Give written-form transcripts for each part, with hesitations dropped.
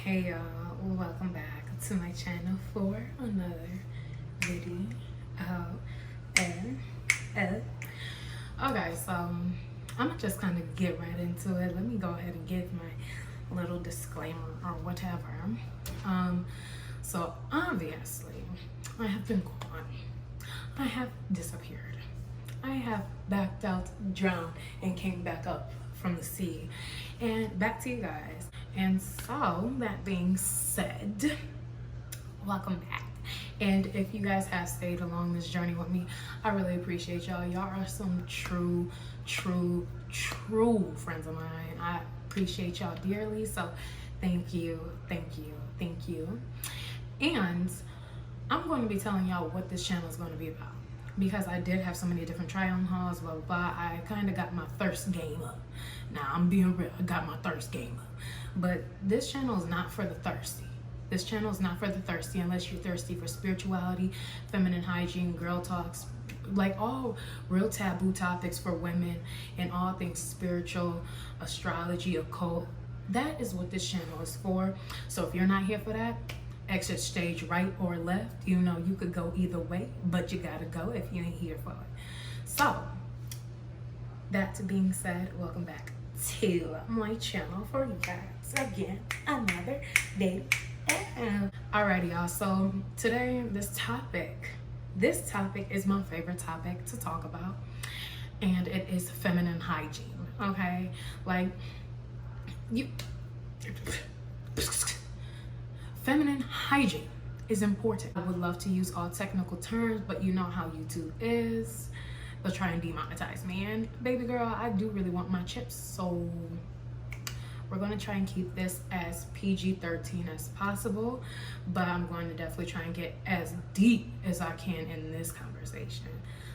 Hey y'all, welcome back to my channel for another video. Okay, so I'm just kind of get right into it. Let me go ahead and give my little disclaimer or whatever. So obviously, I have been gone. I have disappeared. I have backed out, drowned, and came back up from the sea and back to you guys. And so that being said, welcome back. And if you guys have stayed along this journey with me, I really appreciate y'all. Y'all are some true friends of mine. I appreciate y'all dearly. So thank you. And I'm going to be telling y'all what this channel is going to be about, because I did have so many different try-on hauls, blah, blah, blah. I kind of got my thirst game up. Now, I'm being real. I got my thirst game up. But this channel is not for the thirsty. This channel is not for the thirsty unless you're thirsty for spirituality, feminine hygiene, girl talks, like all real taboo topics for women and all things spiritual, astrology, occult. That is what this channel is for. So if you're not here for that, exit stage right or left. You know, you could go either way, but you gotta go if you ain't here for it. So that being said, welcome back to my channel for you guys again, another day. Alrighty, y'all, so today this topic is my favorite topic to talk about, and it is feminine hygiene. Okay, like feminine hygiene is important. I would love to use all technical terms, but you know how YouTube is. They'll try and demonetize me. And baby girl, I do really want my chips. So we're going to try and keep this as PG-13 as possible. But I'm going to definitely try and get as deep as I can in this conversation.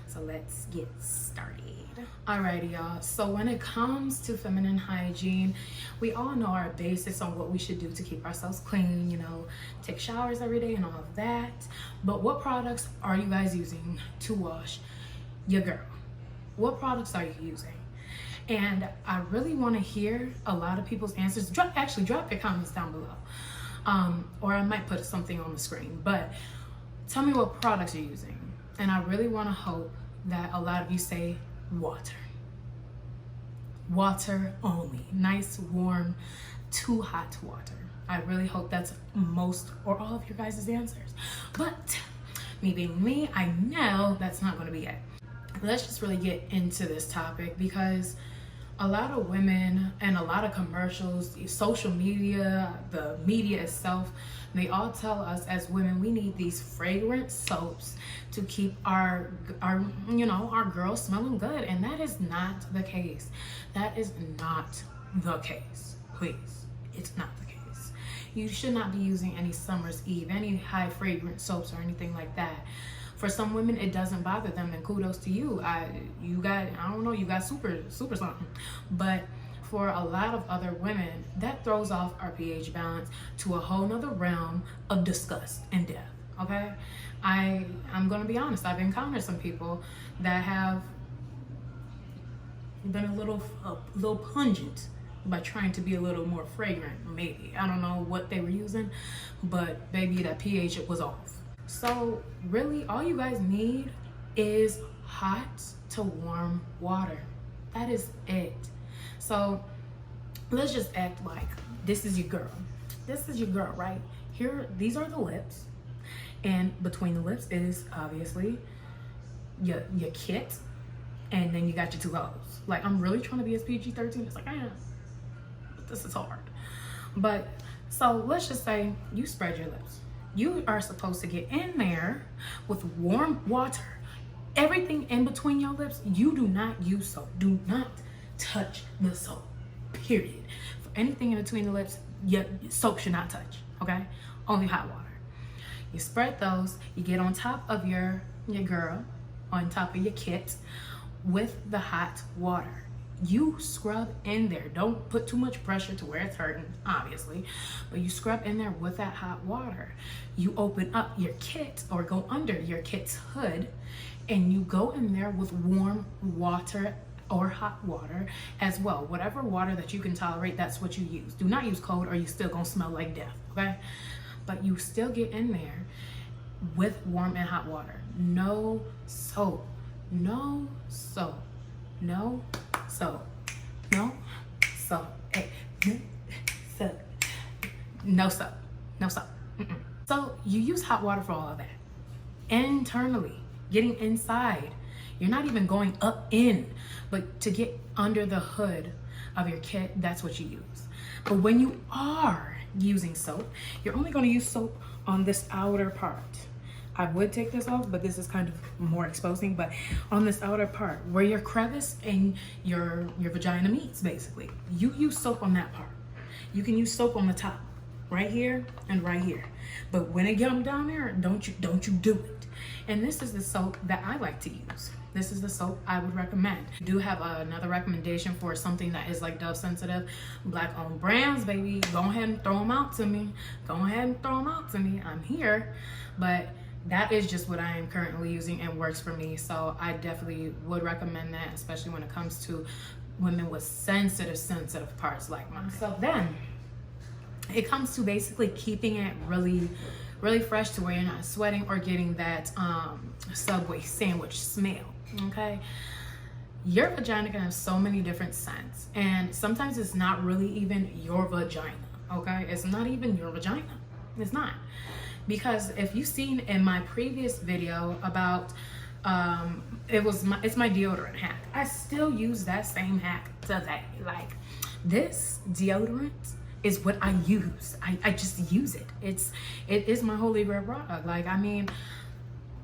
So let's get started. Alrighty, y'all. So when it comes to feminine hygiene, we all know our basics on what we should do to keep ourselves clean, you know, take showers every day and all of that. But what products are you guys using to wash your girl? What products are you using? And I really want to hear a lot of people's answers. Drop your comments down below. Or I might put something on the screen. But tell me what products you're using. And I really want to hope that a lot of you say water. Water only. Nice, warm, too hot water. I really hope that's most or all of your guys' answers. But me being me, I know that's not going to be it. Let's just really get into this topic, because a lot of women and a lot of commercials, social media, the media itself, they all tell us as women we need these fragrant soaps to keep our girls smelling good, and that is not the case. That is not the case. Please, it's not the case. You should not be using any Summer's Eve, any high fragrant soaps or anything like that. For some women, it doesn't bother them, and kudos to you. You got super something. But for a lot of other women, that throws off our pH balance to a whole nother realm of disgust and death. Okay, I'm gonna be honest. I've encountered some people that have been a little pungent by trying to be a little more fragrant. Maybe, I don't know what they were using, but baby, that pH was off. So really, all you guys need is hot to warm water. That is it. So let's just act like this is your girl. This is your girl, right? Here, these are the lips. And between the lips is obviously your kit. And then you got your two hoes. Like, I'm really trying to be as PG-13 as I can. But this is hard. But so let's just say you spread your lips. You are supposed to get in there with warm water. Everything in between your lips, you do not use soap. Do not touch the soap, period. For anything in between the lips, your soap should not touch, okay? Only hot water. You spread those, you get on top of your girl, on top of your kit with the hot water. You scrub in there. Don't put too much pressure to where it's hurting, obviously, but you scrub in there with that hot water. You open up your kit or go under your kit's hood, and you go in there with warm water or hot water as well. Whatever water that you can tolerate, that's what you use. Do not use cold or you still gonna smell like death, okay? But you still get in there with warm and hot water. No soap, no soap, no soap, no soap, no soap, no soap, no soap. So you use hot water for all of that. Internally, getting inside. You're not even going up in, but to get under the hood of your kit, that's what you use. But when you are using soap, you're only going to use soap on this outer part. I would take this off, but this is kind of more exposing, but on this outer part where your crevice and your vagina meets, basically, you use soap on that part. You can use soap on the top, right here and right here. But when it comes down there, don't you do it. And this is the soap that I like to use. This is the soap I would recommend. I do have another recommendation for something that is like Dove sensitive, black owned brands, baby. Go ahead and throw them out to me. Go ahead and throw them out to me. I'm here. But that is just what I am currently using and works for me. So I definitely would recommend that, especially when it comes to women with sensitive parts like mine. So then it comes to basically keeping it really fresh to where you're not sweating or getting that Subway sandwich smell, okay? Your vagina can have so many different scents, and sometimes it's not really even your vagina, okay? It's not even your vagina. It's not. Because if you've seen in my previous video about it's my deodorant hack. I still use that same hack today. Like, this deodorant is what I use. I just use it. It is my holy grail product. Like, I mean,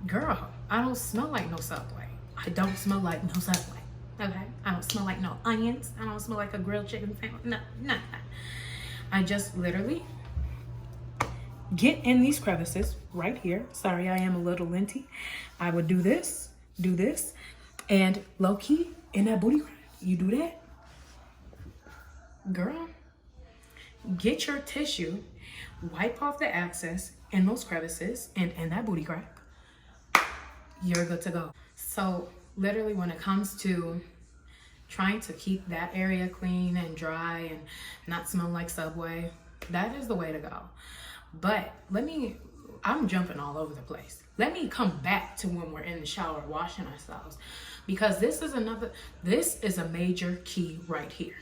girl, I don't smell like no Subway. I don't smell like no Subway. Okay? I don't smell like no onions. I don't smell like a grilled chicken sandwich. No, none of that. I just literally get in these crevices right here. Sorry, I am a little linty. I would do this, and low key in that booty crack. You do that, girl. Get your tissue, wipe off the excess in those crevices and in that booty crack. You're good to go. So literally, when it comes to trying to keep that area clean and dry and not smell like Subway, that is the way to go. But I'm jumping all over the place. Let me come back to when we're in the shower washing ourselves, because this is a major key right here.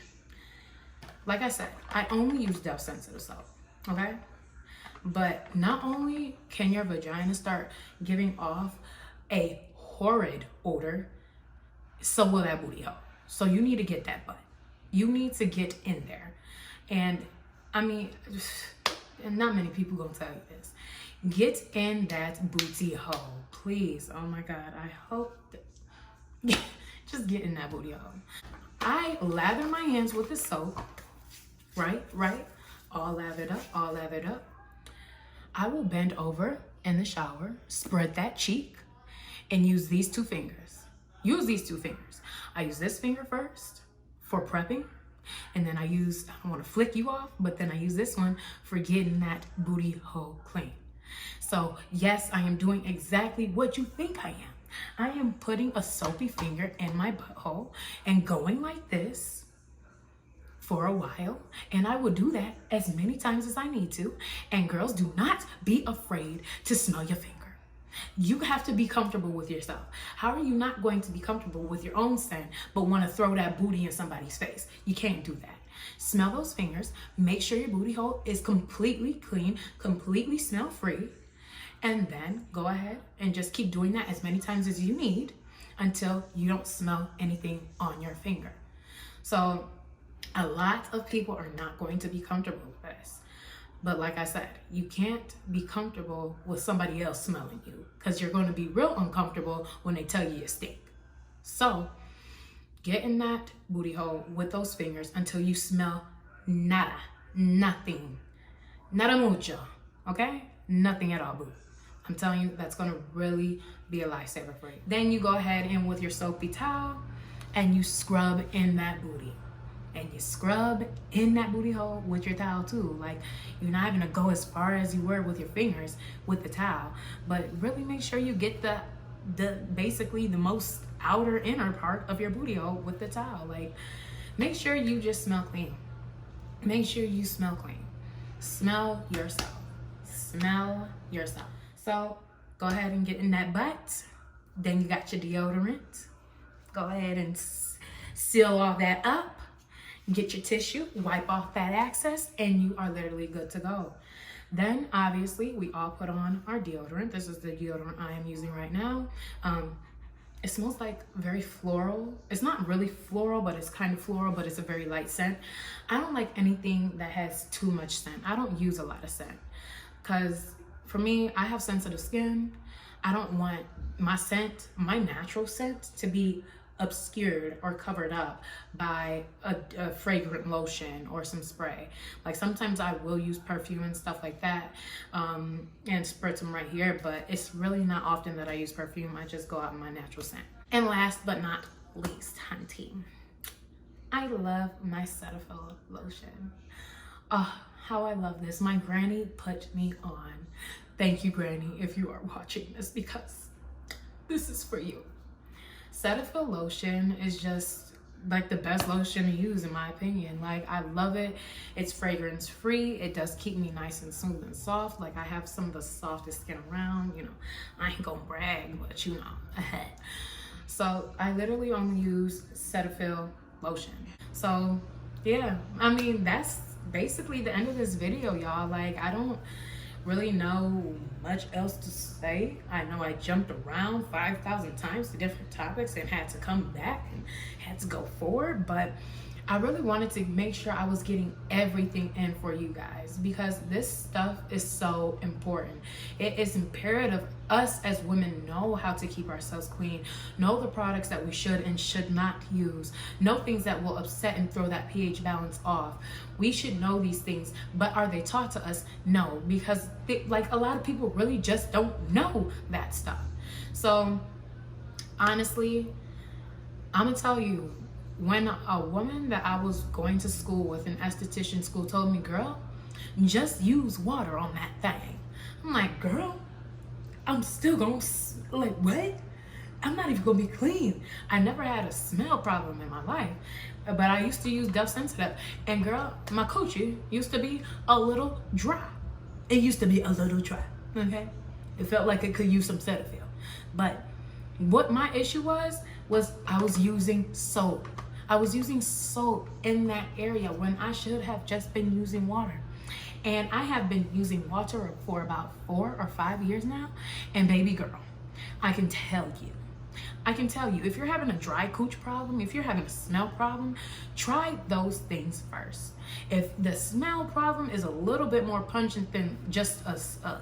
Like I said, I only use Dove sensitive soap, okay? But not only can your vagina start giving off a horrid odor, so will that booty hole. So you need to get that butt. You need to get in there. And I mean, and not many people gonna tell you this. Get in that booty hole, please. Oh my God, I hope that, just get in that booty hole. I lather my hands with the soap, right, all lathered up. I will bend over in the shower, spread that cheek, and use these two fingers. I use this finger first for prepping, and then I want to flick you off, but then I use this one for getting that booty hole clean. So yes, I am doing exactly what you think I am. I am putting a soapy finger in my butthole and going like this for a while, and I will do that as many times as I need to. And girls, do not be afraid to smell your finger. You have to be comfortable with yourself. How are you not going to be comfortable with your own scent but want to throw that booty in somebody's face? You can't do that. Smell those fingers. Make sure your booty hole is completely clean, completely smell free, and then go ahead and just keep doing that as many times as you need until you don't smell anything on your finger. So a lot of people are not going to be comfortable with this. But like I said, you can't be comfortable with somebody else smelling you, because you're going to be real uncomfortable when they tell you you stink. So get in that booty hole with those fingers until you smell nada, nothing, nada mucho, okay? Nothing at all, boo. I'm telling you, that's going to really be a lifesaver for you. Then you go ahead and with your soapy towel and you scrub in that booty. And you scrub in that booty hole with your towel too. Like, you're not gonna go as far as you were with your fingers with the towel, but really make sure you get the basically the most outer inner part of your booty hole with the towel. Like, make sure you just smell clean. Make sure you smell clean. Smell yourself. Smell yourself. So go ahead and get in that butt. Then you got your deodorant. Go ahead and seal all that up. Get your tissue, wipe off that excess, and you are literally good to go. Then obviously we all put on our deodorant. This is the deodorant I am using right now. It smells like very floral. It's not really floral, but it's kind of floral, but it's a very light scent. I don't like anything that has too much scent. I don't use a lot of scent because for me, I have sensitive skin. I don't want my scent, my natural scent, to be obscured or covered up by a fragrant lotion or some spray. Like sometimes I will use perfume and stuff like that and spritz them right here, but it's really not often that I use perfume. I just go out in my natural scent. And last but not least, hunty, I love my Cetaphil lotion. Oh, how I love this. My granny put me on. Thank you, Granny, if you are watching this, because this is for you. Cetaphil lotion is just like the best lotion to use in my opinion. Like, I love it. It's fragrance free. It does keep me nice and smooth and soft. Like, I have some of the softest skin around, you know. I ain't gonna brag, but you know. So I literally only use Cetaphil lotion. So yeah, I mean, that's basically the end of this video, y'all. Like, I don't really know much else to say. I know I jumped around 5,000 times to different topics and had to come back and had to go forward, but I really wanted to make sure I was getting everything in for you guys, because this stuff is so important. It is imperative us as women know how to keep ourselves clean, know the products that we should and should not use, know things that will upset and throw that pH balance off. We should know these things, but are they taught to us? No, because like a lot of people really just don't know that stuff. So honestly, I'm gonna tell you, when a woman that I was going to school with, an esthetician school, told me, girl, just use water on that thing. I'm like, girl, I'm still gonna, like, what? I'm not even gonna be clean. I never had a smell problem in my life, but I used to use Dove Sensitive. And girl, my coochie used to be a little dry. It used to be a little dry, okay? It felt like it could use some Cetaphil. But what my issue was I was using soap. I was using soap in that area when I should have just been using water. And I have been using water for about 4 or 5 years now. And baby girl, I can tell you, if you're having a dry cooch problem, if you're having a smell problem, try those things first. If the smell problem is a little bit more pungent than just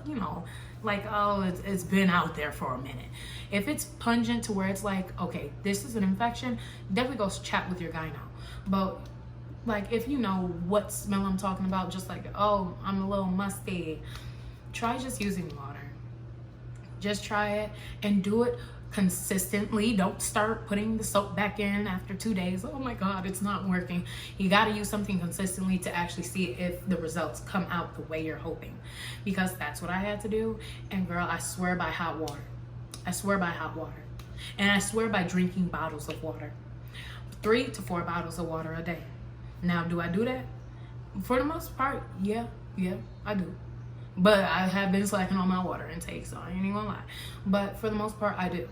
you know, like, oh, it's been out there for a minute. If it's pungent to where it's like, okay, this is an infection, definitely go chat with your gyno. But like, if you know what smell I'm talking about, just like, oh, I'm a little musty, try just using water. Just try it and do it consistently. Don't start putting the soap back in after 2 days. Oh my God, it's not working. You got to use something consistently to actually see if the results come out the way you're hoping, because that's what I had to do. And girl, I swear by hot water. I swear by hot water. And I swear by drinking bottles of water. 3 to 4 bottles of water a day. Now, do I do that? For the most part, yeah, I do. But I have been slacking on my water intake, so I ain't even gonna lie. But for the most part, I do.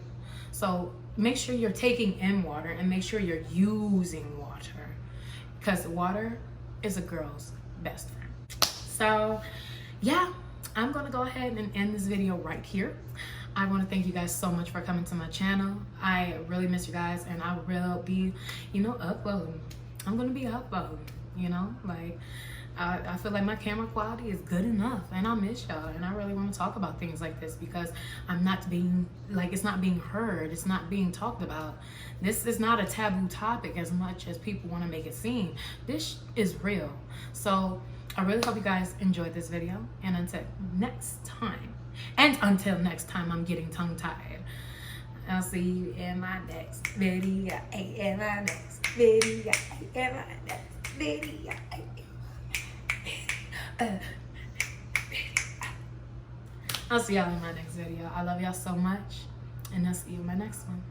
So make sure you're taking in water and make sure you're using water, because water is a girl's best friend. So yeah, I'm gonna go ahead and end this video right here. I want to thank you guys so much for coming to my channel. I really miss you guys, and I will be, you know, uploading. I'm gonna be uploading, you know, like I feel like my camera quality is good enough, and I miss y'all, and I really want to talk about things like this because I'm not being, like, it's not being heard, it's not being talked about. This is not a taboo topic as much as people want to make it seem. This is real. So I really hope you guys enjoyed this video, and until next time, I'm getting tongue-tied. I'll see you in my next video. I'll see y'all in my next video. I love y'all so much. And I'll see you in my next one.